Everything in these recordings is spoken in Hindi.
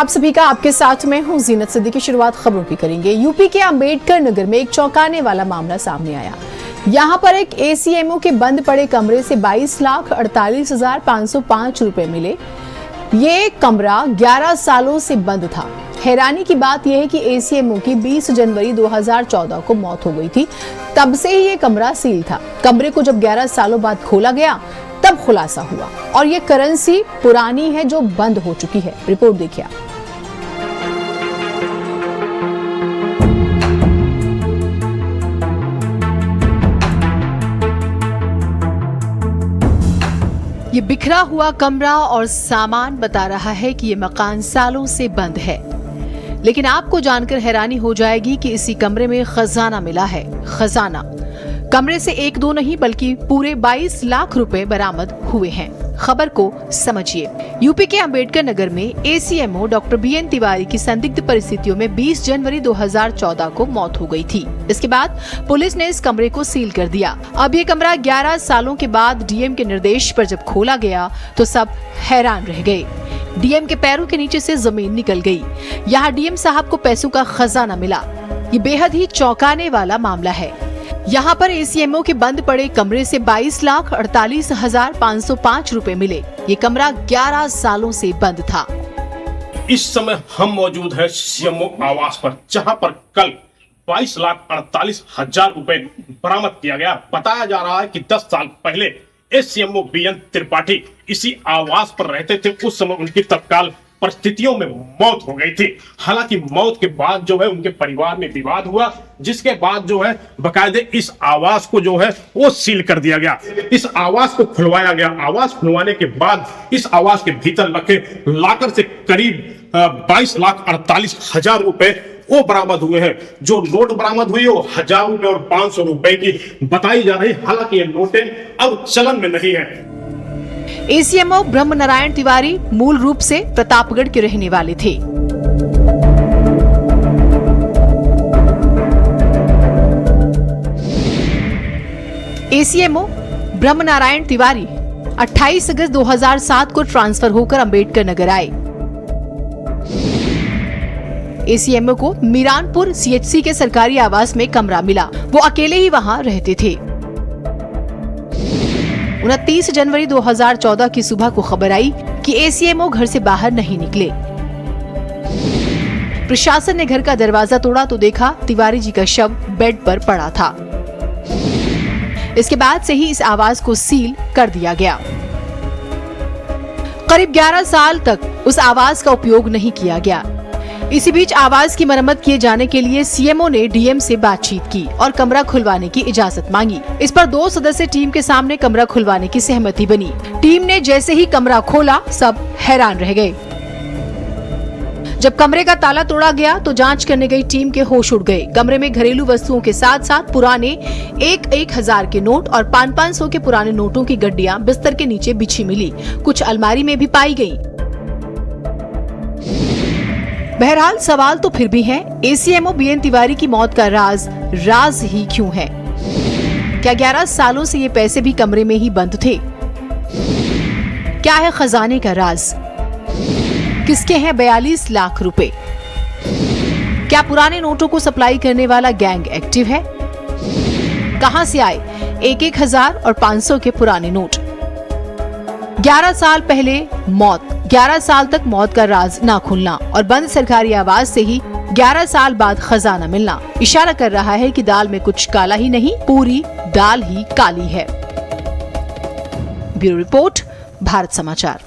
आप सभी का आपके साथ में हूं जीनत सिद्दीकी। शुरुआत खबरों की करेंगे। यूपी के अंबेडकर नगर में एक चौंकाने वाला मामला सामने आया। यहां पर एक एसीएमओ के बंद पड़े कमरे से 22,48,505 रुपए मिले। ये कमरा 11 सालों से बंद था। हैरानी की बात यह है कि एसीएमओ की 20 जनवरी 2014 को मौत हो गई थी। तब से ही ये कमरा सील था। कमरे को जब 11 सालों बाद खोला गया तब खुलासा हुआ और ये करेंसी पुरानी है जो बंद हो चुकी है। रिपोर्ट देखिए। ये बिखरा हुआ कमरा और सामान बता रहा है कि ये मकान सालों से बंद है। लेकिन आपको जानकर हैरानी हो जाएगी कि इसी कमरे में खजाना मिला है। खजाना कमरे से एक दो नहीं बल्कि पूरे 22 लाख रुपए बरामद हुए हैं। खबर को समझिए। यूपी के अंबेडकर नगर में एसीएमओ डॉक्टर बीएन तिवारी की संदिग्ध परिस्थितियों में 20 जनवरी 2014 को मौत हो गई थी। इसके बाद पुलिस ने इस कमरे को सील कर दिया। अब ये कमरा 11 सालों के बाद डीएम के निर्देश पर जब खोला गया तो सब हैरान रह गए। डीएम के पैरों के नीचे से जमीन निकल गई। यहाँ डीएम साहब को पैसों का खजाना मिला। ये बेहद ही चौंकाने वाला मामला है। यहाँ पर एसीएमओ के बंद पड़े कमरे से 22,48,505 रुपए मिले। ये कमरा 11 सालों से बंद था। इस समय हम मौजूद हैं सीएमओ आवास पर, जहां पर कल 22,48,000 रुपए बरामद किया गया। बताया जा रहा है कि 10 साल पहले एसीएमओ बीएन त्रिपाठी इसी आवास पर रहते थे। उस समय उनकी तत्काल परिस्थितियों में मौत हो गई थी। हालांकि मौत के बाद जो है उनके परिवार में विवाद हुआ, जिसके बाद जो है बकायदे इस आवास को जो है वो सील कर दिया गया। इस आवास को खुलवाया गया। आवास खुलवाने के बाद इस आवास के भीतर रखे लाकर से करीब 22,48,000 रुपए वो बरामद हुए हैं। जो नोट बरामद हुई वो 1000 रुपए और 500 रुपए की बताई जा रही। हालांकि ये नोटें अब चलन में नहीं है। एसीएमओ ब्रह्म नारायण तिवारी मूल रूप से प्रतापगढ़ के रहने वाले थे। एसीएमओ ब्रह्म नारायण तिवारी 28 अगस्त 2007 को ट्रांसफर होकर अंबेडकर नगर आए। एसीएमओ को मीरानपुर सीएचसी के सरकारी आवास में कमरा मिला। वो अकेले ही वहां रहते थे। 29 जनवरी 2014 की सुबह को खबर आई कि एसीएमओ घर से बाहर नहीं निकले। प्रशासन ने घर का दरवाजा तोड़ा तो देखा तिवारी जी का शव बेड पर पड़ा था। इसके बाद से ही इस आवास को सील कर दिया गया। करीब 11 साल तक उस आवास का उपयोग नहीं किया गया। इसी बीच आवास की मरम्मत किए जाने के लिए सीएमओ ने डीएम से बातचीत की और कमरा खुलवाने की इजाजत मांगी। इस पर 2 सदस्य टीम के सामने कमरा खुलवाने की सहमति बनी। टीम ने जैसे ही कमरा खोला सब हैरान रह गए। जब कमरे का ताला तोड़ा गया तो जांच करने गई टीम के होश उड़ गए। कमरे में घरेलू वस्तुओं के साथ साथ पुराने 1,000 के नोट और 500 के पुराने नोटों की गड्डियां बिस्तर के नीचे बिछी मिली। कुछ अलमारी में भी पाई गयी। बहरहाल सवाल तो फिर भी है, एसीएमओ बीएन तिवारी की मौत का राज ही क्यों है? क्या 11 सालों से ये पैसे भी कमरे में ही बंद थे? क्या है खजाने का राज? किसके हैं 42 लाख रुपए? क्या पुराने नोटों को सप्लाई करने वाला गैंग एक्टिव है? कहां से आए 1,000 और 500 के पुराने नोट? 11 साल पहले मौत, 11 साल तक मौत का राज ना खुलना और बंद सरकारी आवास से ही 11 साल बाद खजाना मिलना इशारा कर रहा है कि दाल में कुछ काला ही नहीं, पूरी दाल ही काली है। ब्यूरो रिपोर्ट, भारत समाचार।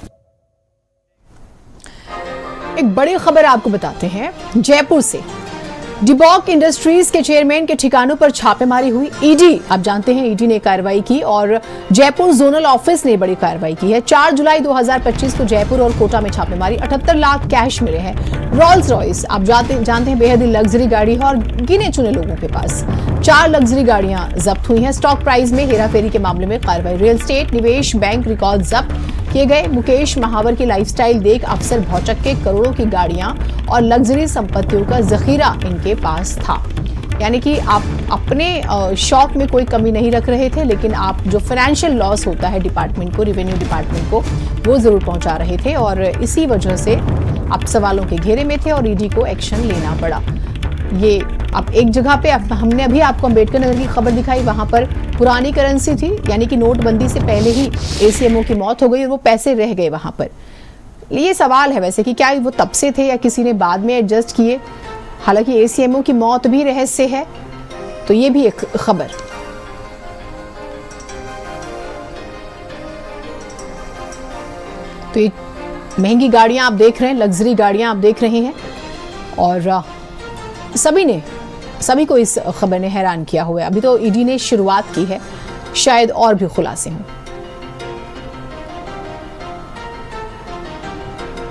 एक बड़ी खबर आपको बताते हैं जयपुर से। डिबॉक इंडस्ट्रीज के चेयरमैन के ठिकानों पर छापेमारी हुई। ईडी, आप जानते हैं ईडी ने कार्रवाई की और जयपुर जोनल ऑफिस ने बड़ी कार्रवाई की है। 4 जुलाई 2025 को जयपुर और कोटा में छापेमारी। 78 लाख कैश मिले हैं। रोल्स रॉयस, आप जानते हैं बेहद ही लग्जरी गाड़ी है और गिने चुने लोगों के पास 4 लग्जरी गाड़ियां जब्त हुई हैं। स्टॉक प्राइस में हेराफेरी के मामले में कार्रवाई। रियल एस्टेट, निवेश, बैंक रिकॉर्ड जब्त किए गए। मुकेश महावर की लाइफस्टाइल देख अफसर भौचक के करोड़ों की गाड़ियां और लग्जरी संपत्तियों का जखीरा इनके पास था। यानी कि आप अपने शौक में कोई कमी नहीं रख रहे थे, लेकिन आप जो फाइनेंशियल लॉस होता है डिपार्टमेंट को, रेवेन्यू डिपार्टमेंट को, वो जरूर पहुंचा रहे थे और इसी वजह से अब सवालों के घेरे में थे और ईडी को एक्शन लेना पड़ा। ये अब एक जगह पे हमने अभी आपको अंबेडकर नगर की खबर दिखाई, वहां पर पुरानी करेंसी थी, यानी कि नोटबंदी से पहले ही एसीएमओ की मौत हो गई और वो पैसे रह गए वहां पर। ये सवाल है वैसे कि क्या वो तब से थे या किसी ने बाद में एडजस्ट किए। हालांकि एसीएमओ की मौत भी रहस्य है, तो ये भी एक खबर। तो ये महंगी गाड़ियां आप देख रहे हैं, लग्जरी गाड़ियां आप देख रहे हैं, और सभी को इस खबर ने हैरान किया हुआ है। अभी तो ईडी ने शुरुआत की है, शायद और भी खुलासे हों।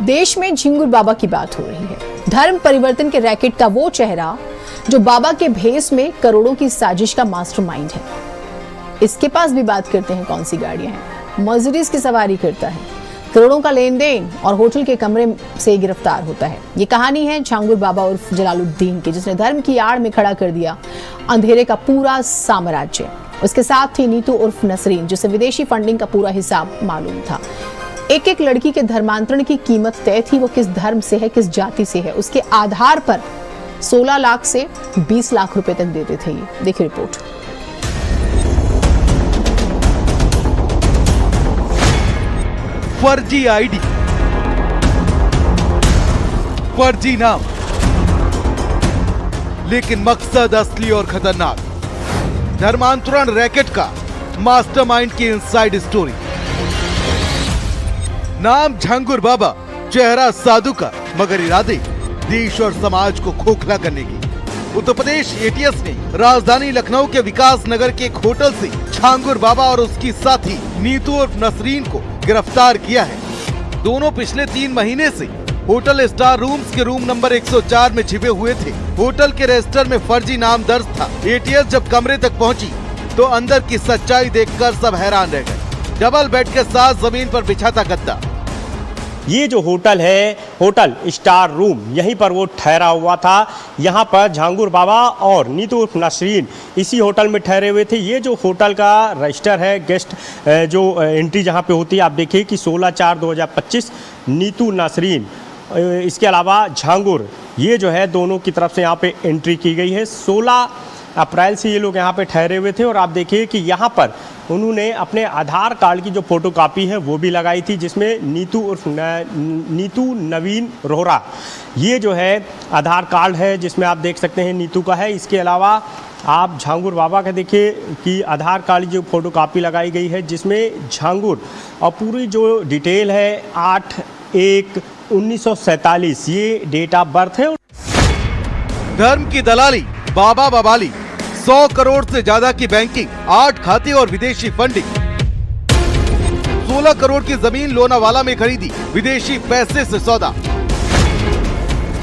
देश में झिंगुर बाबा की बात हो रही है। धर्म परिवर्तन के रैकेट का वो चेहरा जो बाबा के भेष में करोड़ों की साजिश का मास्टरमाइंड है, इसके पास भी बात करते हैं कौन सी गाड़ियां हैं। मर्सिडीज की सवारी करता है, करोड़ों का लेन देन और होटल के कमरे से गिरफ्तार होता है। ये कहानी है झांगुर बाबा उर्फ जलालुद्दीन की, जिसने धर्म की आड़ में खड़ा कर दिया अंधेरे का पूरा साम्राज्य। उसके साथ थी नीतू उर्फ नसरीन, जिसे विदेशी फंडिंग का पूरा हिसाब मालूम था। एक एक लड़की के धर्मांतरण की कीमत तय थी, वो किस धर्म से है, किस जाति से है, उसके आधार पर 16 लाख से 20 लाख रुपए तक देते थे। ये देखिए रिपोर्ट। फर्जी आईडी, फर्जी नाम, लेकिन मकसद असली और खतरनाक। धर्मांतरण रैकेट का मास्टरमाइंड की इनसाइड स्टोरी। नाम झांगुर बाबा, चेहरा साधु का, मगर इरादे देश और समाज को खोखला करने की। उत्तर प्रदेश एटीएस ने राजधानी लखनऊ के विकास नगर के एक होटल से झांगुर बाबा और उसकी साथी नीतू और नसरीन को गिरफ्तार किया है। दोनों पिछले 3 महीने से होटल स्टार रूम्स के रूम नंबर 104 में छिपे हुए थे। होटल के रजिस्टर में फर्जी नाम दर्ज था। एटीएस जब कमरे तक पहुंची तो अंदर की सच्चाई देखकर सब हैरान रह गए। डबल बेड के साथ जमीन पर बिछा था गद्दा। ये जो होटल है, होटल स्टार रूम, यहीं पर वो ठहरा हुआ था। यहाँ पर झांगुर बाबा और नीतू नसरीन इसी होटल में ठहरे हुए थे। ये जो होटल का रजिस्टर है, गेस्ट जो एंट्री जहाँ पे होती है, आप देखिए कि 16/4/2025 नीतू नसरीन, इसके अलावा झांगुर, ये जो है दोनों की तरफ से यहाँ पे एंट्री की गई है। 16 अप्रैल से ये लोग यहाँ पे ठहरे हुए थे और आप देखिए कि यहाँ पर उन्होंने अपने आधार कार्ड की जो फोटोकॉपी है वो भी लगाई थी, जिसमें नीतू नवीन रोहरा, ये जो है आधार कार्ड है जिसमें आप देख सकते हैं नीतू का है। इसके अलावा आप झांगुर बाबा का देखिए कि आधार कार्ड की जो फोटोकॉपी लगाई गई है, जिसमें झांगुर और पूरी जो डिटेल है 8/1/1947 ये डेट ऑफ बर्थ है। धर्म की दलाली, बाबा बवाली, 100 करोड़ से ज्यादा की बैंकिंग, 8 खाते और विदेशी फंडिंग। 16 करोड़ की जमीन लोनावाला में खरीदी, विदेशी पैसे से सौदा।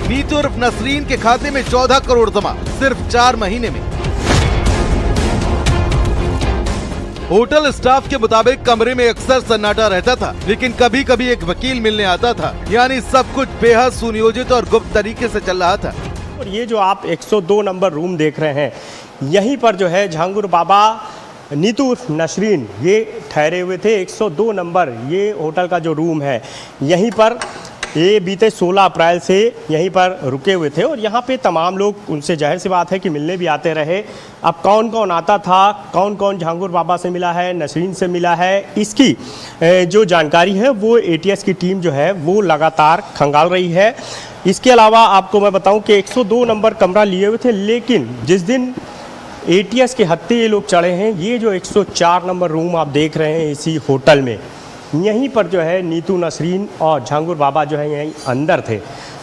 नीतू उर्फ नसरीन के खाते में 14 करोड़ जमा सिर्फ 4 महीने में। होटल स्टाफ के मुताबिक कमरे में अक्सर सन्नाटा रहता था, लेकिन कभी कभी एक वकील मिलने आता था। यानी सब कुछ बेहद सुनियोजित और गुप्त तरीके से चल रहा था। और ये जो आप 102 नंबर रूम देख रहे हैं, यहीं पर जो है झांगुर बाबा, नीतू नसरीन ये ठहरे हुए थे। 102 नंबर ये होटल का जो रूम है, यहीं पर ये बीते 16 अप्रैल से यहीं पर रुके हुए थे और यहाँ पे तमाम लोग, उनसे जाहिर सी बात है कि मिलने भी आते रहे। अब कौन कौन आता था, कौन कौन झांगुर बाबा से मिला है, नसरीन से मिला है, इसकी जो जानकारी है वो एटीएस की टीम जो है वो लगातार खंगाल रही है। इसके अलावा आपको मैं बताऊं कि 102 नंबर कमरा लिए हुए थे, लेकिन जिस दिन एटीएस के हत्थे ये लोग चढ़े हैं, ये जो 104 नंबर रूम आप देख रहे हैं इसी होटल में, यहीं पर जो है नीतू नसरीन और झांगुर बाबा जो है यहीं अंदर थे।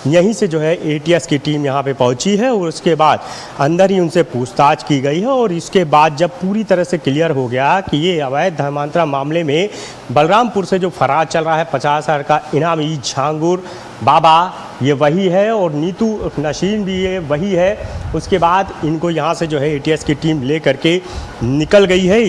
यहीं से जो है एटीएस की टीम यहाँ पे पहुँची है और उसके बाद अंदर ही उनसे पूछताछ की गई है। और इसके बाद जब पूरी तरह से क्लियर हो गया कि ये अवैध धर्मांतरण मामले में बलरामपुर से जो फरार चल रहा है 50,000 का इनामी झांगुर बाबा, ये वही है और नीतू नसरीन भी ये वही है। उसके बाद इनको यहाँ से जो है एटीएस की टीम ले करके निकल गई है।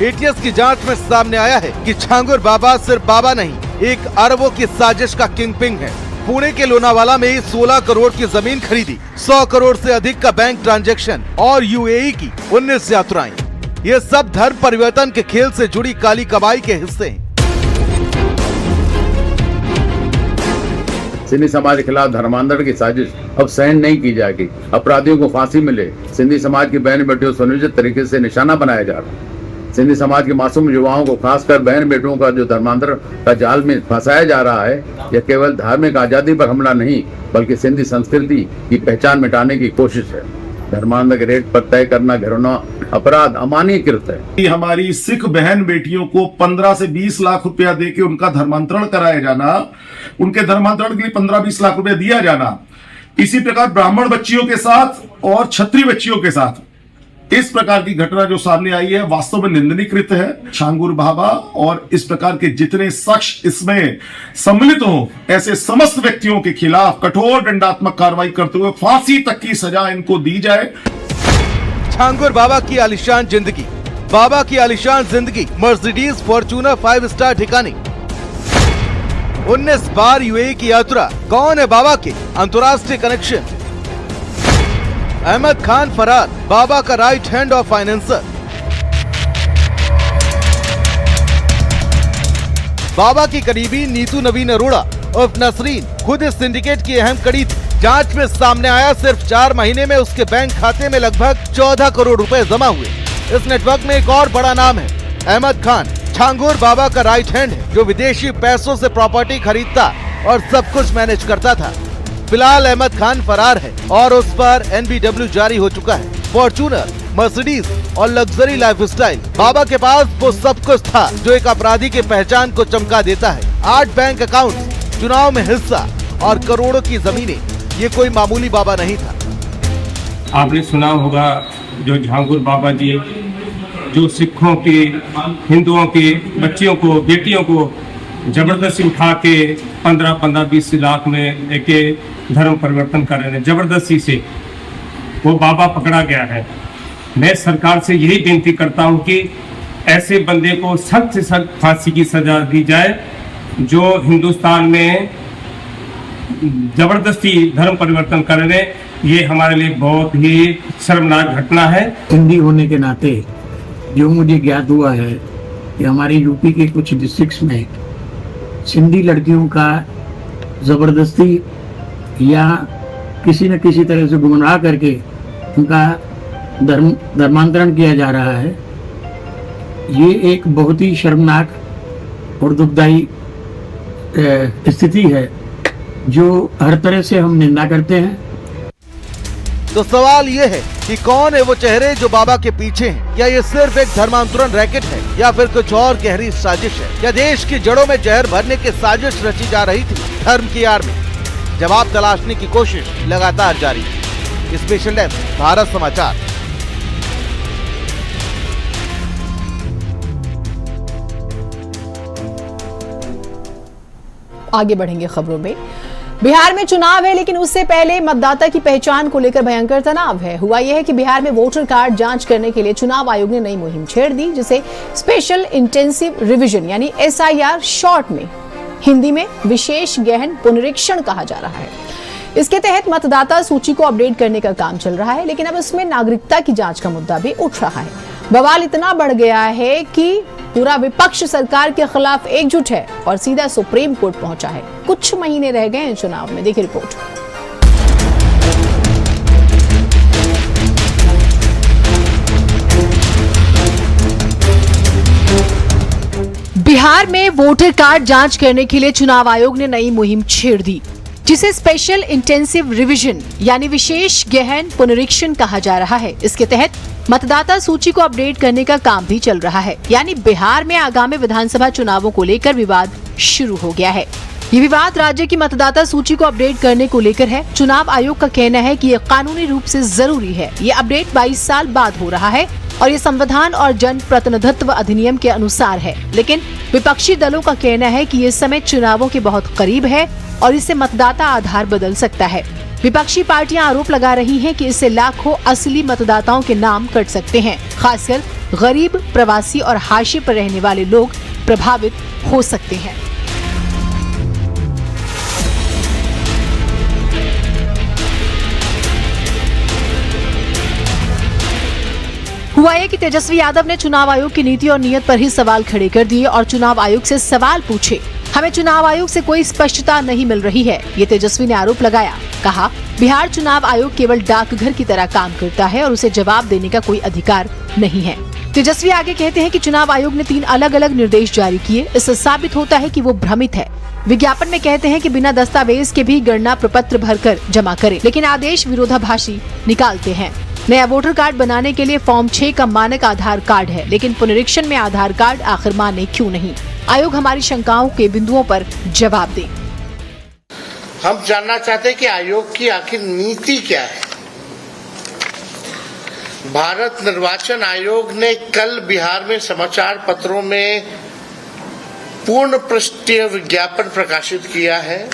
एटीएस की जांच में सामने आया है कि झांगुर बाबा सिर्फ बाबा नहीं, एक अरबों की साजिश का किंगपिन है। पुणे के लोनावाला में 16 करोड़ की जमीन खरीदी, 100 करोड़ से अधिक का बैंक ट्रांजैक्शन और यूएई की 19 यात्राएं, ये सब धर्म परिवर्तन के खेल से जुड़ी काली कमाई के हिस्से हैं। सिंधी समाज के खिलाफ धर्मांतरण की साजिश अब सहन नहीं की जाएगी। अपराधियों को फांसी मिले। सिंधी समाज की बहन बेटियों सुनिश्चित तरीके से निशाना बनाया जा रहा है। सिंधी समाज के मासूम युवाओं को खासकर बहन बेटियों का जो धर्मांतरण का जाल में फंसाया जा रहा है, यह केवल धार्मिक आजादी पर हमला नहीं बल्कि सिंधी संस्कृति की पहचान मिटाने की कोशिश है। धर्मांतर के रेट पर तय करना घिनौना अपराध अमान्यीकृत है। हमारी सिख बहन बेटियों को 15 से 20 लाख रुपया देके उनका धर्मांतरण कराया जाना, उनके धर्मांतरण के लिए 15-20 लाख रुपया दिया जाना, इसी प्रकार ब्राह्मण बच्चियों के साथ और क्षत्रिय बच्चियों के साथ इस प्रकार की घटना जो सामने आई है वास्तव में निंदनीकृत है। छांगुर बाबा और इस प्रकार के जितने शख्स इसमें सम्मिलित हो, ऐसे समस्त व्यक्तियों के खिलाफ कठोर दंडात्मक कार्रवाई करते हुए फांसी तक की सजा इनको दी जाए। छांगुर बाबा की आलिशान जिंदगी, बाबा की आलिशान जिंदगी, मर्सिडीज फॉर्च्यूनर 5 स्टार ठिकानी, 19 बार यूएई की यात्रा, कौन है बाबा के अंतर्राष्ट्रीय कनेक्शन, अहमद खान फरार, बाबा का राइट हैंड और फाइनेंसर, बाबा की करीबी नीतू नवीन अरोड़ा उर्फ नसरीन खुद इस सिंडिकेट की अहम कड़ी थी। जांच में सामने आया सिर्फ 4 महीने में उसके बैंक खाते में लगभग 14 करोड़ रुपए जमा हुए। इस नेटवर्क में एक और बड़ा नाम है अहमद खान। छांगुर बाबा का राइट हैंड है जो विदेशी पैसों से प्रॉपर्टी खरीदता और सब कुछ मैनेज करता था। फिलहाल अहमद खान फरार है और उस पर NBW जारी हो चुका है। फॉर्च्यूनर, मर्सिडीज और लग्जरी लाइफस्टाइल, बाबा के पास वो सब कुछ था जो एक अपराधी की पहचान को चमका देता है। 8 बैंक अकाउंट, चुनाव में हिस्सा और करोड़ों की जमीनें, ये कोई मामूली बाबा नहीं था। आपने सुना होगा जो झांगुर बाबा जी जो सिखों के, हिंदुओं के बच्चियों को, बेटियों को जबरदस्ती उठा के 15-20 लाख में एक धर्म परिवर्तन कर रहे हैं, जबरदस्ती से वो बाबा पकड़ा गया है। मैं सरकार से यही विनती करता हूं कि ऐसे बंदे को सख्त से सख्त फांसी की सजा दी जाए जो हिंदुस्तान में जबरदस्ती धर्म परिवर्तन कर रहे हैं। ये हमारे लिए बहुत ही शर्मनाक घटना है। हिंदी होने के नाते जो मुझे ज्ञात हुआ है कि हमारे यूपी के कुछ डिस्ट्रिक्ट्स में सिंधी लड़कियों का ज़बरदस्ती या किसी न किसी तरह से गुमराह करके उनका धर्मांतरण किया जा रहा है। ये एक बहुत ही शर्मनाक और दुखदायी स्थिति है जो हर तरह से हम निंदा करते हैं। तो सवाल ये है कि कौन है वो चेहरे जो बाबा के पीछे हैं? क्या ये सिर्फ एक धर्मांतरण रैकेट है या फिर कुछ और गहरी साजिश है? क्या देश की जड़ों में जहर भरने की साजिश रची जा रही थी धर्म की आड़ में? जवाब तलाशने की कोशिश लगातार जारी है। स्पेशल डेस्क, भारत समाचार। आगे बढ़ेंगे खबरों में। बिहार में चुनाव है लेकिन उससे पहले मतदाता की पहचान को लेकर भयंकर तनाव है। हुआ यह है कि बिहार में वोटर कार्ड जांच करने के लिए चुनाव आयोग ने नई मुहिम छेड़ दी जिसे स्पेशल इंटेंसिव रिवीजन यानी SIR शॉर्ट में हिंदी में विशेष गहन पुनरीक्षण कहा जा रहा है। इसके तहत मतदाता सूची को अपडेट करने का काम चल रहा है लेकिन अब इसमें नागरिकता की जांच का मुद्दा भी उठ रहा है। बवाल इतना बढ़ गया है कि पूरा विपक्ष सरकार के खिलाफ एकजुट है और सीधा सुप्रीम कोर्ट पहुंचा है। कुछ महीने रह गए हैं चुनाव में। देखिए रिपोर्ट। बिहार में वोटर कार्ड जांच करने के लिए चुनाव आयोग ने नई मुहिम छेड़ दी जिसे स्पेशल इंटेंसिव रिवीजन यानी विशेष गहन पुनरीक्षण कहा जा रहा है। इसके तहत मतदाता सूची को अपडेट करने का काम भी चल रहा है। यानी बिहार में आगामी विधानसभा चुनावों को लेकर विवाद शुरू हो गया है। ये विवाद राज्य की मतदाता सूची को अपडेट करने को लेकर है। चुनाव आयोग का कहना है कि ये कानूनी रूप से जरूरी है। ये अपडेट 22 साल बाद हो रहा है और ये संविधान और जन प्रतिनिधित्व अधिनियम के अनुसार है। लेकिन विपक्षी दलों का कहना है कि ये समय चुनावों के बहुत करीब है और इससे मतदाता आधार बदल सकता है। विपक्षी पार्टियां आरोप लगा रही हैं कि इससे लाखों असली मतदाताओं के नाम कट सकते हैं। खासकर गरीब, प्रवासी और हाशिए पर रहने वाले लोग प्रभावित हो सकते हैं। हुआ है कि तेजस्वी यादव ने चुनाव आयोग की नीति और नीयत पर ही सवाल खड़े कर दिए और चुनाव आयोग से सवाल पूछे। हमें चुनाव आयोग से कोई स्पष्टता नहीं मिल रही है, ये तेजस्वी ने आरोप लगाया। कहा, बिहार चुनाव आयोग केवल डाकघर की तरह काम करता है और उसे जवाब देने का कोई अधिकार नहीं है। तेजस्वी आगे कहते हैं कि चुनाव आयोग ने 3 अलग-अलग निर्देश जारी किए, इससे साबित होता है कि वो भ्रमित है। विज्ञापन में कहते हैं कि बिना दस्तावेज के भी गणना प्रपत्र भरकर जमा करें, लेकिन आदेश विरोधाभासी निकालते हैं। नया वोटर कार्ड बनाने के लिए फॉर्म 6 का मानक आधार कार्ड है, लेकिन पुनरीक्षण में आधार कार्ड आखिर माने क्यों नहीं? आयोग हमारी शंकाओं के बिंदुओं पर जवाब दे। हम जानना चाहते हैं कि आयोग की आखिर नीति क्या है। भारत निर्वाचन आयोग ने कल बिहार में समाचार पत्रों में पूर्ण पृष्ठीय विज्ञापन प्रकाशित किया है,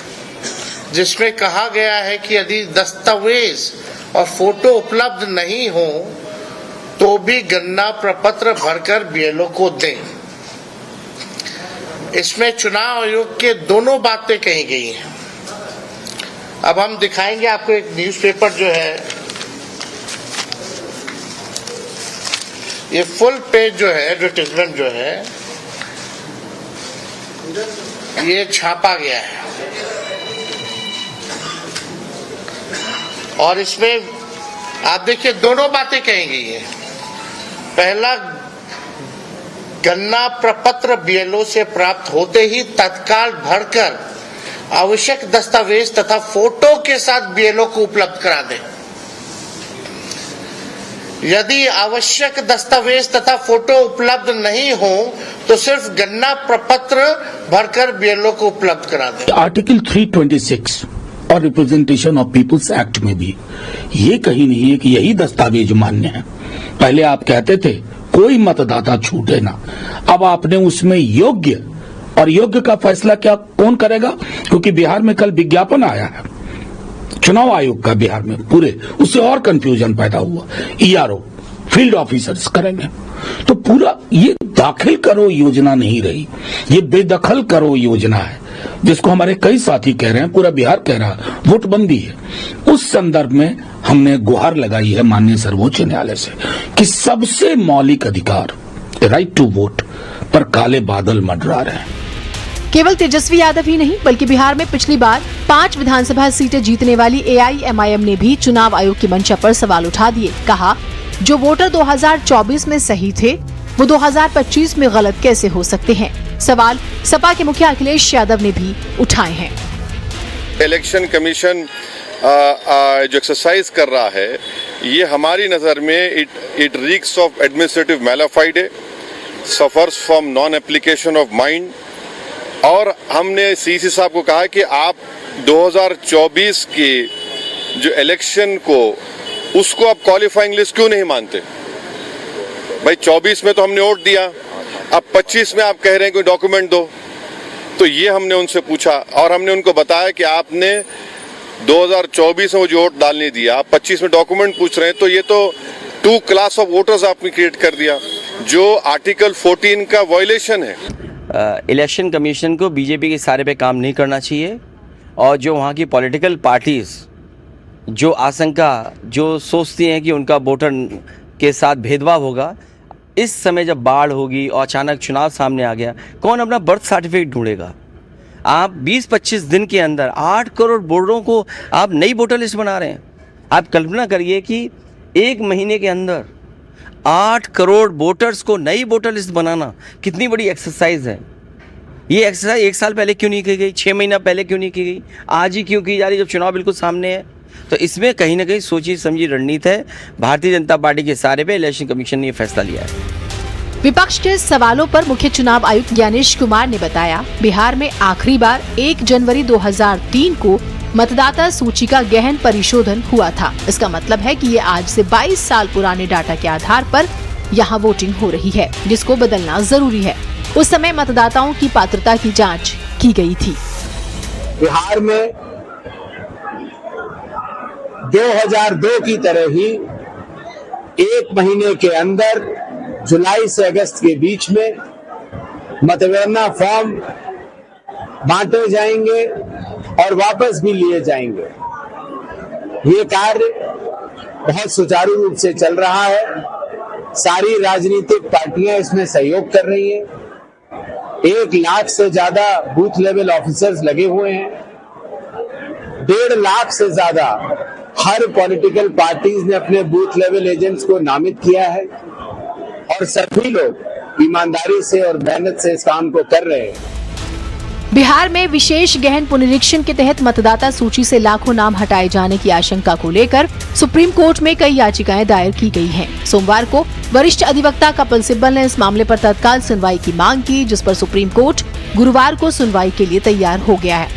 जिसमें कहा गया है कि यदि दस्तावेज और फोटो उपलब्ध नहीं हो तो भी गणना प्रपत्र भरकर बीएलओ को दें। इसमें चुनाव आयोग के दोनों बातें कही गई हैं। अब हम दिखाएंगे आपको एक न्यूज़पेपर जो है, ये फुल पेज जो है एडवर्टाइजमेंट जो है ये छापा गया है और इसमें आप देखिए दोनों बातें कही गई है। पहला, गणना प्रपत्र बीएलओ से प्राप्त होते ही तत्काल भरकर आवश्यक दस्तावेज तथा फोटो के साथ बीएलओ को उपलब्ध करा दें। यदि आवश्यक दस्तावेज तथा फोटो उपलब्ध नहीं हो तो सिर्फ गणना प्रपत्र भरकर बीएलओ को उपलब्ध करा दें। आर्टिकल 326 और रिप्रेजेंटेशन ऑफ पीपुल्स एक्ट में भी ये कहीं नहीं है कि यही दस्तावेज मान्य है। पहले आप कहते थे कोई मतदाता छूटे ना, अब आपने उसमें योग्य और योग्य का फैसला क्या कौन करेगा? क्योंकि बिहार में कल विज्ञापन आया है चुनाव आयोग का बिहार में, पूरे उससे और कंफ्यूजन पैदा हुआ। ईआरओ फील्ड ऑफिसर्स करेंगे तो पूरा ये दाखिल करो योजना नहीं रही, ये बेदखल करो योजना है, जिसको हमारे कई साथी कह रहे हैं, पूरा बिहार कह रहा है वोटबंदी है। उस संदर्भ में हमने गुहार लगाई है माननीय सर्वोच्च न्यायालय से कि सबसे मौलिक अधिकार राइट टू वोट पर काले बादल मंडरा रहे हैं। केवल तेजस्वी यादव ही नहीं बल्कि बिहार में पिछली बार 5 विधानसभा सीटें जीतने वाली एआईएमआईएम ने भी चुनाव आयोग की मंशा पर सवाल उठा दिए। कहा, जो वोटर 2024 में सही थे वो 2025 में गलत कैसे हो सकते हैं? सवाल सपा के मुखिया अखिलेश यादव ने भी उठाए हैं। इलेक्शन कमीशन जो एक्सरसाइज कर रहा है ये हमारी नजर में it reeks of administrative mala fide, suffers from non application of mind. और हमने सीसी साहब को कहा कि आप 2024 के जो इलेक्शन को उसको आप क्वालिफाइंग लिस्ट क्यों नहीं मानते? भाई 24 में तो हमने वोट दिया, अब 25 में आप कह रहे हैं कोई डॉक्यूमेंट दो। तो ये हमने उनसे पूछा और हमने उनको बताया कि आपने 2024 में वो जो वोट डालने दिया, आप 25 में डॉक्यूमेंट पूछ रहे हैं, तो ये तो 2 क्लास ऑफ वोटर्स आपने क्रिएट कर दिया, जो आर्टिकल 14 का वायलेशन है। इलेक्शन कमीशन को बीजेपी के इशारे पे काम नहीं करना चाहिए और जो वहाँ की पॉलिटिकल पार्टीज़ जो आशंका जो सोचती हैं कि उनका वोटर के साथ भेदभाव होगा, इस समय जब बाढ़ होगी और अचानक चुनाव सामने आ गया, कौन अपना बर्थ सर्टिफिकेट ढूंढेगा? आप 20-25 दिन के अंदर 8 करोड़ वोटरों को आप नई वोटर लिस्ट बना रहे हैं। आप कल्पना करिए कि 1 महीने के अंदर 8 करोड़ वोटर्स को नई वोटर लिस्ट बनाना कितनी बड़ी एक्सरसाइज है। ये एक्सरसाइज 1 साल पहले क्यों नहीं की गई, 6 महीना पहले क्यों नहीं की गई, आज ही क्यों की जा रही जब चुनाव बिल्कुल सामने है? तो इसमें कहीं ना कहीं सोची समझी रणनीति है। भारतीय जनता पार्टी के इशारे पे इलेक्शन कमीशन ने ये फैसला लिया है। विपक्ष के सवालों पर मुख्य चुनाव आयुक्त ज्ञानेश कुमार ने बताया, बिहार में आखिरी बार 1 जनवरी 2003 को मतदाता सूची का गहन परिशोधन हुआ था। इसका मतलब है कि ये आज से 22 साल पुराने डाटा के आधार पर यहाँ वोटिंग हो रही है, जिसको बदलना जरूरी है। उस समय मतदाताओं की पात्रता की जांच की गई थी। बिहार में 2002 की तरह ही 1 महीने के अंदर जुलाई से अगस्त के बीच में मतगणना फॉर्म बांटे जाएंगे और वापस भी लिए जाएंगे। ये कार्य बहुत सुचारू रूप से चल रहा है। सारी राजनीतिक पार्टियां इसमें सहयोग कर रही हैं। 1 लाख से ज्यादा बूथ लेवल ऑफिसर्स लगे हुए हैं। 1.5 लाख से ज्यादा हर पॉलिटिकल पार्टीज ने अपने बूथ लेवल एजेंट्स को नामित किया है और सभी लोग ईमानदारी से और मेहनत से इस काम को कर रहे हैं। बिहार में विशेष गहन पुनरीक्षण के तहत मतदाता सूची से लाखों नाम हटाए जाने की आशंका को लेकर सुप्रीम कोर्ट में कई याचिकाएं दायर की गई हैं। सोमवार को वरिष्ठ अधिवक्ता कपिल सिब्बल ने इस मामले पर तत्काल सुनवाई की मांग की, जिस पर सुप्रीम कोर्ट गुरुवार को सुनवाई के लिए तैयार हो गया है।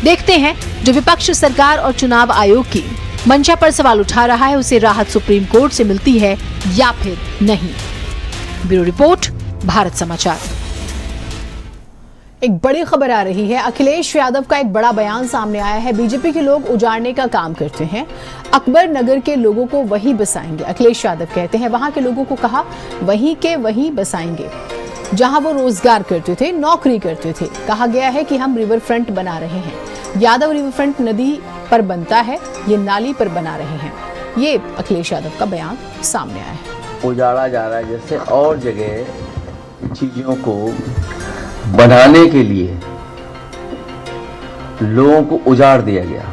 देखते हैं, जो विपक्ष सरकार और चुनाव आयोग की मंशा पर सवाल उठा रहा है, उसे राहत सुप्रीम कोर्ट से मिलती है या फिर नहीं। ब्यूरो रिपोर्ट, भारत समाचार। एक बड़ी खबर आ रही है। अखिलेश यादव का एक बड़ा बयान सामने आया है। बीजेपी के लोग उजाड़ने का काम करते हैं, अकबर नगर के लोगों को वहीं बसाएंगे। अखिलेश यादव कहते हैं वहां के लोगों को कहा वहीं के वहीं बसाएंगे जहां वो रोजगार करते थे, नौकरी करते थे। कहा गया है कि हम रिवर फ्रंट बना रहे हैं। यादव रिवर फ्रंट नदी पर बनता है, ये नाली पर बना रहे हैं। ये अखिलेश यादव का बयान सामने आया है। उजाड़ा जा रहा है, जैसे और जगह चीजों को बनाने के लिए लोगों को उजाड़ दिया गया।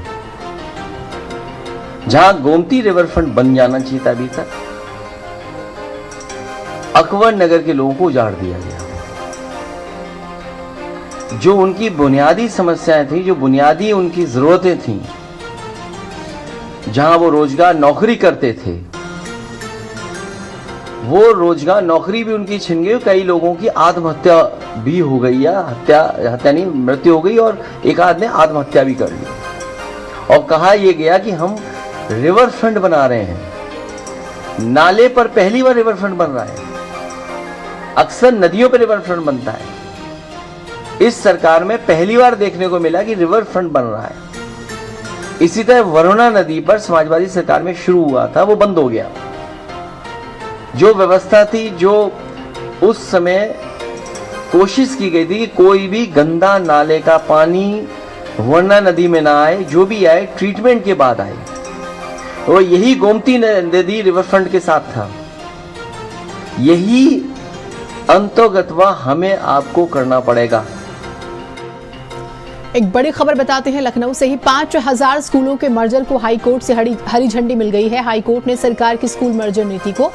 जहां गोमती रिवर फ्रंट बन जाना चाहिए था, अभी तक अकबर नगर के लोगों को उजाड़ दिया गया। जो उनकी बुनियादी समस्याएं थी, जो बुनियादी उनकी जरूरतें थी, जहां वो रोजगार नौकरी करते थे, वो रोजगार नौकरी भी उनकी छिन गई। कई लोगों की आत्महत्या भी हो गई, या हत्या नहीं, मृत्यु हो गई, और एक आदमी ने आत्महत्या भी कर ली। और कहा यह गया कि हम रिवर फ्रंट बना रहे हैं। नाले पर पहली बार रिवर फ्रंट बन रहा है। अक्सर नदियों पर रिवर फ्रंट बनता है। इस सरकार में पहली बार देखने को मिला कि रिवर फ्रंट बन रहा है। इसी तरह वरुणा नदी पर समाजवादी सरकार में शुरू हुआ था, वो बंद हो गया। जो व्यवस्था थी, जो उस समय कोशिश की गई थी कि कोई भी गंदा नाले का पानी वरुणा नदी में ना आए, जो भी आए ट्रीटमेंट के बाद आए। और यही गोमती नदी रिवर फ्रंट के साथ था। यही अंतोगतवा हमें आपको करना पड़ेगा। एक बड़ी खबर बताते हैं लखनऊ से ही। 5000 स्कूलों के मर्जर को हाईकोर्ट से हरी झंडी मिल गई है। हाईकोर्ट ने सरकार की स्कूल मर्जर नीति को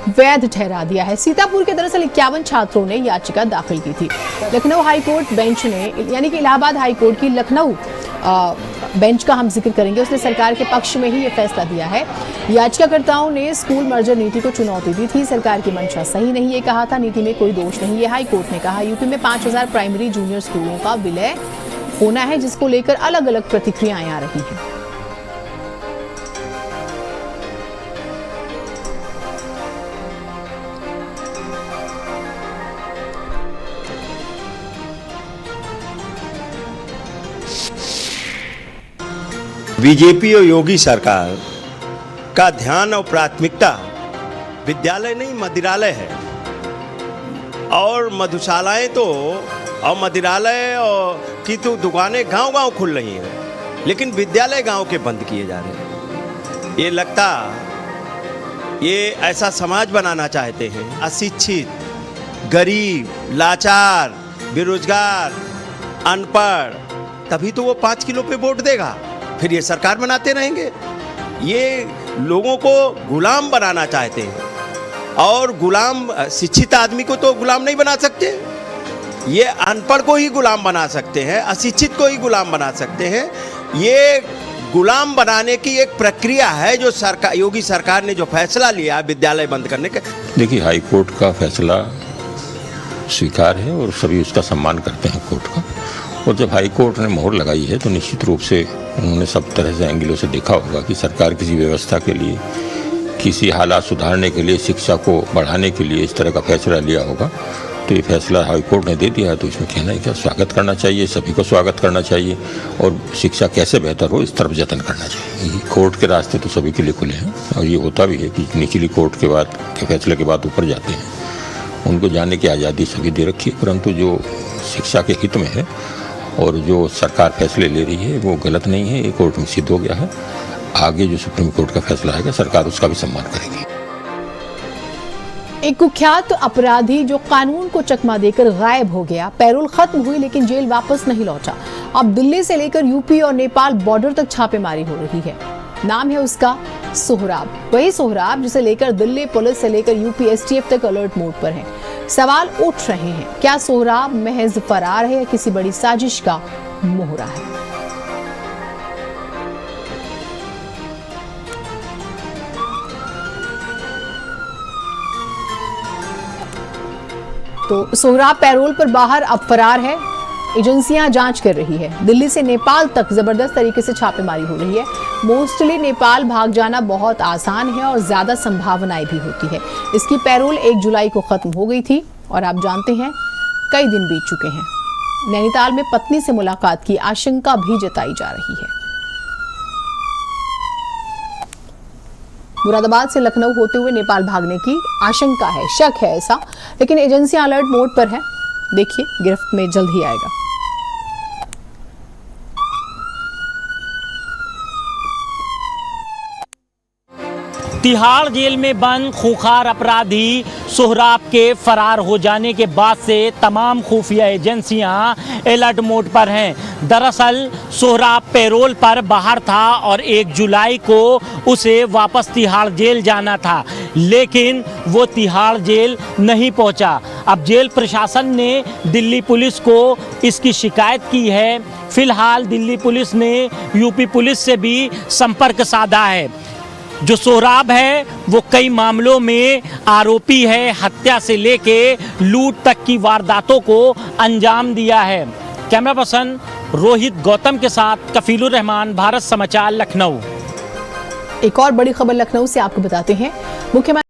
वैध ठहरा दिया है। सीतापुर के दरअसल 51 छात्रों ने याचिका दाखिल की थी। लखनऊ हाईकोर्ट बेंच ने, यानी कि इलाहाबाद हाईकोर्ट की लखनऊ बेंच का हम जिक्र करेंगे, उसने सरकार के पक्ष में ही ये फैसला दिया है। याचिकाकर्ताओं ने स्कूल मर्जर नीति को चुनौती दी थी। सरकार की मंशा सही नहीं, ये कहा था। नीति में कोई दोष नहीं, ये हाईकोर्ट ने कहा। यूपी में 5000 प्राइमरी जूनियर स्कूलों का विलय होना है, जिसको लेकर अलग अलग प्रतिक्रियाएं आ रही हैं। बीजेपी और योगी सरकार का ध्यान और प्राथमिकता विद्यालय नहीं मदिरालय है। और मधुशालाएं तो और मदिरालय और की तो दुकानें गांव-गांव खुल रही हैं, लेकिन विद्यालय गांव के बंद किए जा रहे हैं। ये लगता ये ऐसा समाज बनाना चाहते हैं, अशिक्षित, गरीब, लाचार, बेरोजगार, अनपढ़, तभी तो वो 5 किलो पे वोट देगा। फिर ये सरकार बनाते रहेंगे। ये लोगों को गुलाम बनाना चाहते हैं, और गुलाम शिक्षित आदमी को तो गुलाम नहीं बना सकते। ये अनपढ़ को ही गुलाम बना सकते हैं, अशिक्षित को ही गुलाम बना सकते हैं। ये गुलाम बनाने की एक प्रक्रिया है जो सरकार, योगी सरकार ने जो फैसला लिया विद्यालय बंद करने का। देखिए, हाई कोर्ट का फैसला स्वीकार है और सभी उसका सम्मान करते हैं कोर्ट का। और जब हाई कोर्ट ने मोहर लगाई है तो निश्चित रूप से उन्होंने सब तरह से एंगलों से देखा होगा कि सरकार किसी व्यवस्था के लिए, किसी हालात सुधारने के लिए, शिक्षा को बढ़ाने के लिए इस तरह का फैसला लिया होगा। तो ये फैसला हाई कोर्ट ने दे दिया है, तो इसमें कहना है क्या, स्वागत करना चाहिए, सभी को स्वागत करना चाहिए। और शिक्षा कैसे बेहतर हो, इस तरफ जतन करना चाहिए। कोर्ट के रास्ते तो सभी के लिए खुले हैं, और ये होता भी है कि निचली कोर्ट के बाद के फैसले के बाद ऊपर जाते हैं, उनको जाने की आज़ादी सभी दे रखी है। परंतु जो शिक्षा के हित में है और जो सरकार फैसले ले रही है वो गलत नहीं है, ये कोर्ट में सिद्ध हो गया है। आगे जो सुप्रीम कोर्ट का फैसला आएगा, सरकार उसका भी सम्मान करेगी। एक कुख्यात अपराधी जो कानून को चकमा देकर गायब हो गया। पैरोल खत्म हुई लेकिन जेल वापस नहीं लौटा। अब दिल्ली से लेकर यूपी और नेपाल बॉर्डर तक छापेमारी हो रही है। नाम है उसका सोहराब। वही सोहराब जिसे लेकर दिल्ली पुलिस से लेकर यूपी एसटीएफ तक अलर्ट मोड पर है। सवाल उठ रहे हैं, क्या सोहराब महज फरार है या किसी बड़ी साजिश का मोहरा है? तो सोहराब पैरोल पर बाहर अब फरार है। एजेंसियां जांच कर रही है। दिल्ली से नेपाल तक जबरदस्त तरीके से छापेमारी हो रही है। मोस्टली नेपाल भाग जाना बहुत आसान है और ज्यादा संभावनाएं भी होती है। इसकी पैरोल 1 जुलाई को खत्म हो गई थी और आप जानते हैं कई दिन बीत चुके हैं। नैनीताल में पत्नी से मुलाकात की आशंका भी जताई जा रही है। मुरादाबाद से लखनऊ होते हुए नेपाल भागने की आशंका है, शक है ऐसा, लेकिन एजेंसियां अलर्ट मोड पर है। देखिए गिरफ्त में जल्द ही आएगा। तिहाड़ जेल में बंद खूंखार अपराधी सोहराब के फरार हो जाने के बाद से तमाम खुफिया एजेंसियां अलर्ट मोड पर हैं। दरअसल सोहराब पैरोल पर बाहर था और 1 जुलाई को उसे वापस तिहाड़ जेल जाना था, लेकिन वो तिहाड़ जेल नहीं पहुंचा। अब जेल प्रशासन ने दिल्ली पुलिस को इसकी शिकायत की है। फिलहाल दिल्ली पुलिस ने यूपी पुलिस से भी संपर्क साधा है। जो सोहराब है वो कई मामलों में आरोपी है। हत्या से लेके लूट तक की वारदातों को अंजाम दिया है। कैमरा पर्सन रोहित गौतम के साथ कफीलुर रहमान, भारत समाचार, लखनऊ। एक और बड़ी खबर लखनऊ से आपको बताते हैं। मुख्यमंत्री